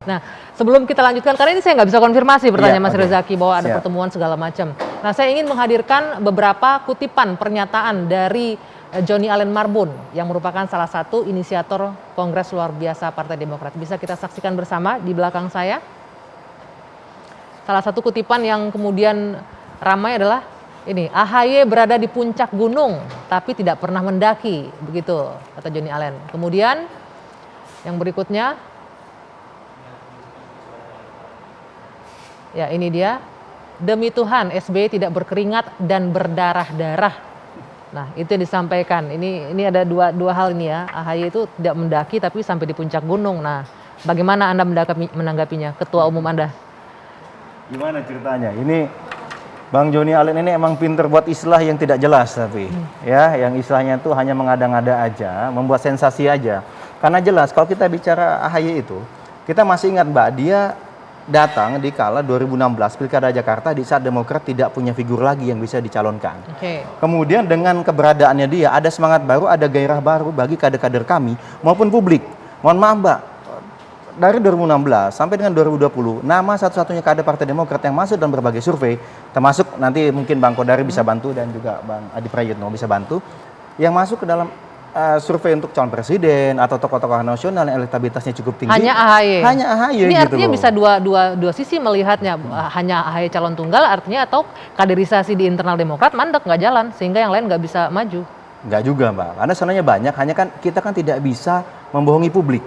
Nah, sebelum kita lanjutkan, karena ini saya nggak bisa konfirmasi pertanyaan Mas Rezaki bahwa ada Siap. pertemuan segala macam. Nah, saya ingin menghadirkan beberapa kutipan pernyataan dari Johnny Allen Marbun yang merupakan salah satu inisiator Kongres Luar Biasa Partai Demokrat. Bisa kita saksikan bersama di belakang saya. Salah satu kutipan yang kemudian ramai adalah ini, AHY berada di puncak gunung tapi tidak pernah mendaki, begitu kata Johnny Allen. Kemudian yang berikutnya, ya ini dia, demi Tuhan SBY tidak berkeringat dan berdarah-darah. Nah itu yang disampaikan. Ini ada dua hal ini ya. AHY itu tidak mendaki tapi sampai di puncak gunung. Nah bagaimana Anda menanggapinya, Ketua Umum Anda? Gimana ceritanya? Ini Bang Johnny Allen ini emang pinter buat istilah yang tidak jelas tapi ya, yang istilahnya itu hanya mengada-ngada aja, membuat sensasi aja. Karena jelas kalau kita bicara AHY itu, kita masih ingat Mbak, dia datang di kala 2016 Pilkada Jakarta di saat Demokrat tidak punya figur lagi yang bisa dicalonkan. Kemudian dengan keberadaannya dia ada semangat baru, ada gairah baru bagi kader-kader kami maupun publik. Mohon maaf Mbak, dari 2016 sampai dengan 2020, nama satu-satunya kader Partai Demokrat yang masuk dalam berbagai survei, termasuk nanti mungkin Bang Kodari bisa bantu dan juga Bang Adi Prayitno bisa bantu, yang masuk ke dalam survei untuk calon presiden atau tokoh-tokoh nasional yang elektabilitasnya cukup tinggi. Hanya AHY. Hanya AHY. Ini gitu artinya loh. bisa dua sisi melihatnya. Hanya AHY calon tunggal artinya atau kaderisasi di internal Demokrat mandek, nggak jalan sehingga yang lain nggak bisa maju. Nggak juga Mbak, karena sebenarnya banyak, hanya kan kita kan tidak bisa membohongi publik.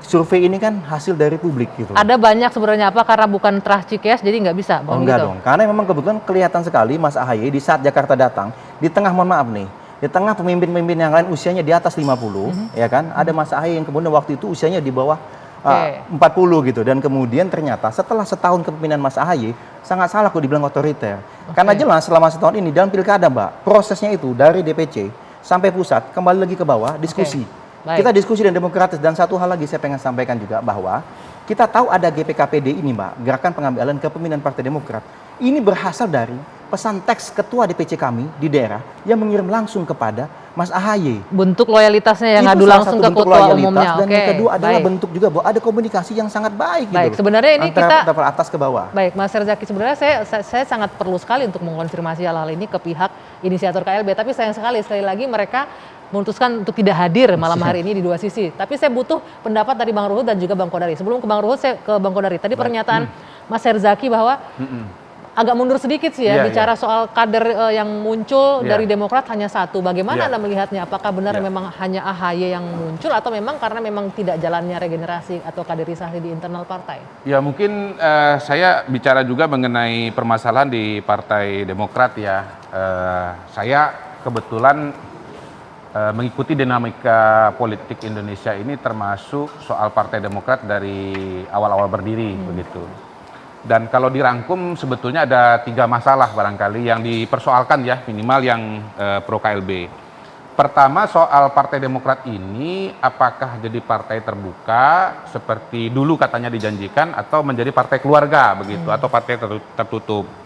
Survei ini kan hasil dari publik gitu. Ada banyak sebenarnya apa karena bukan Trah Cikes jadi nggak bisa. Oh, enggak dong, karena memang kebetulan kelihatan sekali Mas AHY di saat Jakarta datang, di tengah mohon maaf nih, di tengah pemimpin-pemimpin yang lain usianya di atas 50, ya kan? Ada Mas AHY yang kemudian waktu itu usianya di bawah 40 gitu, dan kemudian ternyata setelah setahun kepemimpinan Mas AHY sangat salah kok dibilang otoriter. Karena jelas selama setahun ini dalam pilkada Mbak, prosesnya itu dari DPC sampai pusat kembali lagi ke bawah diskusi. Kita diskusi dan demokratis, dan satu hal lagi saya pengen sampaikan juga bahwa kita tahu ada GPKPD ini Mbak, Gerakan Pengambilan Kepemimpinan Partai Demokrat. Ini berasal dari pesan teks ketua DPC kami di daerah yang mengirim langsung kepada Mas AHY. Bentuk loyalitasnya yang ngadu langsung ke ketua umumnya. Dan yang kedua adalah bentuk juga bahwa ada komunikasi yang sangat baik. Baik, gitu, sebenarnya ini kita dari atas ke bawah. Baik, Mas Rezaki, sebenarnya saya sangat perlu sekali untuk mengkonfirmasi hal-hal ini ke pihak inisiator KLB. Tapi sayang sekali lagi mereka memutuskan untuk tidak hadir malam hari ini di dua sisi. Tapi saya butuh pendapat dari Bang Ruhut dan juga Bang Kodari. Sebelum ke Bang Ruhut, saya ke Bang Kodari. Tadi pernyataan Mas Herzaki bahwa agak mundur sedikit sih ya, bicara soal kader yang muncul dari Demokrat hanya satu. Bagaimana Anda melihatnya? Apakah benar memang hanya AHY yang muncul atau memang karena memang tidak jalannya regenerasi atau kaderisasi di internal partai? Ya mungkin saya bicara juga mengenai permasalahan di Partai Demokrat ya. Saya kebetulan mengikuti dinamika politik Indonesia ini termasuk soal Partai Demokrat dari awal-awal berdiri begitu. Dan kalau dirangkum sebetulnya ada 3 masalah barangkali yang dipersoalkan ya, minimal yang pro KLB. Pertama soal Partai Demokrat ini apakah jadi partai terbuka seperti dulu katanya dijanjikan atau menjadi partai keluarga begitu atau partai tertutup.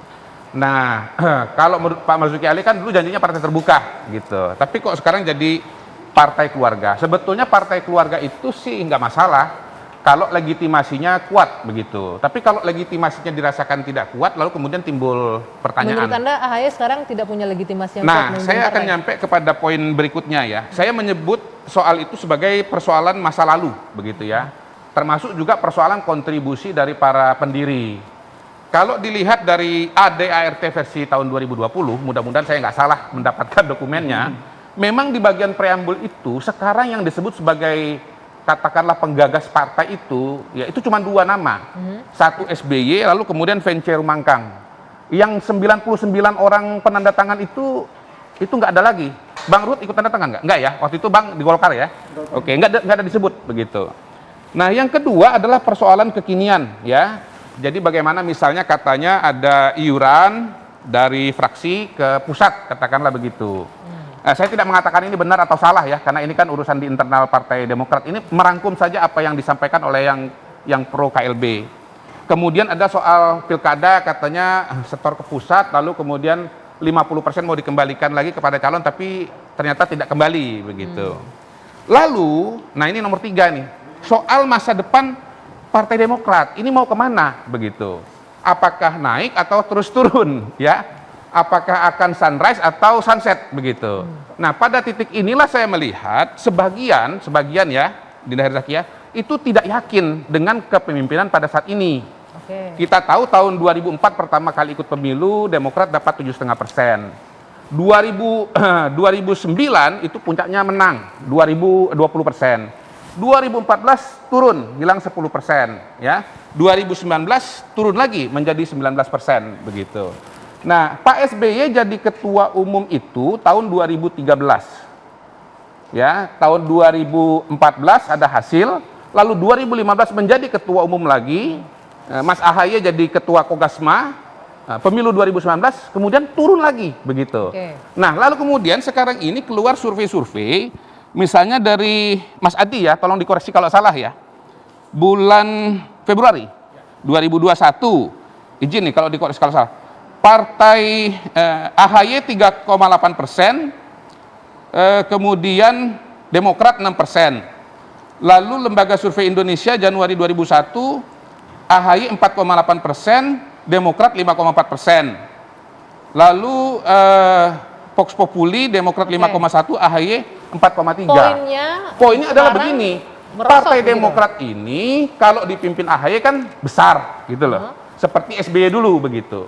Nah, kalau menurut Pak Marzuki Ali kan dulu janjinya partai terbuka gitu. Tapi kok sekarang jadi partai keluarga. Sebetulnya partai keluarga itu sih nggak masalah kalau legitimasinya kuat begitu. Tapi kalau legitimasinya dirasakan tidak kuat, lalu kemudian timbul pertanyaan. Menurut Anda AHY sekarang tidak punya legitimasi yang kuat? Nah, saya akan nyampe kepada poin berikutnya ya. Saya menyebut soal itu sebagai persoalan masa lalu begitu ya. Termasuk juga persoalan kontribusi dari para pendiri. Kalau dilihat dari ADART versi tahun 2020, mudah-mudahan saya nggak salah mendapatkan dokumennya, memang di bagian preambul itu sekarang yang disebut sebagai katakanlah penggagas partai itu, ya itu cuma 2 nama. Satu SBY, lalu kemudian Vence Rumangkang. Yang 99 orang penanda tangan itu nggak ada lagi. Bang Ruhut ikut tanda tangan nggak? Nggak ya, waktu itu Bang di Golkar ya? Oke, nggak ada disebut begitu. Nah yang kedua adalah persoalan kekinian ya. Jadi bagaimana misalnya katanya ada iuran dari fraksi ke pusat, katakanlah begitu. Saya tidak mengatakan ini benar atau salah ya, karena ini kan urusan di internal Partai Demokrat. Ini merangkum saja apa yang disampaikan oleh yang pro KLB. Kemudian ada soal pilkada katanya setor ke pusat, lalu kemudian 50% mau dikembalikan lagi kepada calon, tapi ternyata tidak kembali begitu. Lalu, nah ini nomor 3 nih, soal masa depan Partai Demokrat ini mau kemana begitu? Apakah naik atau terus turun ya? Apakah akan sunrise atau sunset begitu? Nah, pada titik inilah saya melihat sebagian ya Dinda Herzakiyah itu tidak yakin dengan kepemimpinan pada saat ini. Oke. Kita tahu tahun 2004 pertama kali ikut pemilu, Demokrat dapat 7,5%. 2009 itu puncaknya menang 20% 2014 turun hilang 10% ya. 2019 turun lagi menjadi 19% begitu. Nah, Pak SBY jadi ketua umum itu tahun 2013 ya, tahun 2014 ada hasil, lalu 2015 menjadi ketua umum lagi, Mas AHY jadi ketua Kogasma, pemilu 2019 kemudian turun lagi begitu. Oke. Nah, lalu kemudian sekarang ini keluar survei-survei, misalnya dari Mas Adi ya, tolong dikoreksi kalau salah ya, bulan Februari 2021, izin nih kalau dikoreksi kalau salah, Partai AHY 3,8%, kemudian Demokrat 6%. Lalu Lembaga Survei Indonesia Januari 2001, AHY 4,8%, Demokrat 5,4%. Lalu Vox Populi, Demokrat 5,1%, AHY 4,3%. Poinnya adalah begini, Partai Demokrat ini kalau dipimpin AHY kan besar gitu loh. Seperti SBY dulu begitu.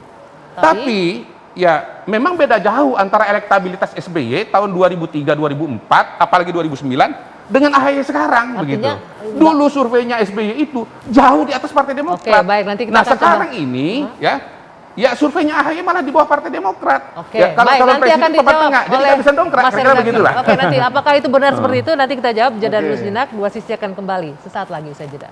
Tapi ya memang beda jauh antara elektabilitas SBY tahun 2003-2004, apalagi 2009 dengan AHY sekarang. Begitu. Dulu surveinya SBY itu jauh di atas Partai Demokrat. Oke, baik, nanti kita nah akan sekarang ini ya surveinya AHY malah di bawah Partai Demokrat. Oke, Ya, kalau baik, calon nanti presiden akan dijawab tengah, jadi oleh nggak bisa dongkrak, Mas kira-kira Herzaki. begitulah. Oke, nanti apakah itu benar seperti itu? Nanti kita jawab jeda dulu Oke. sejenak. Dua Sisi akan kembali sesaat lagi, usai jeda.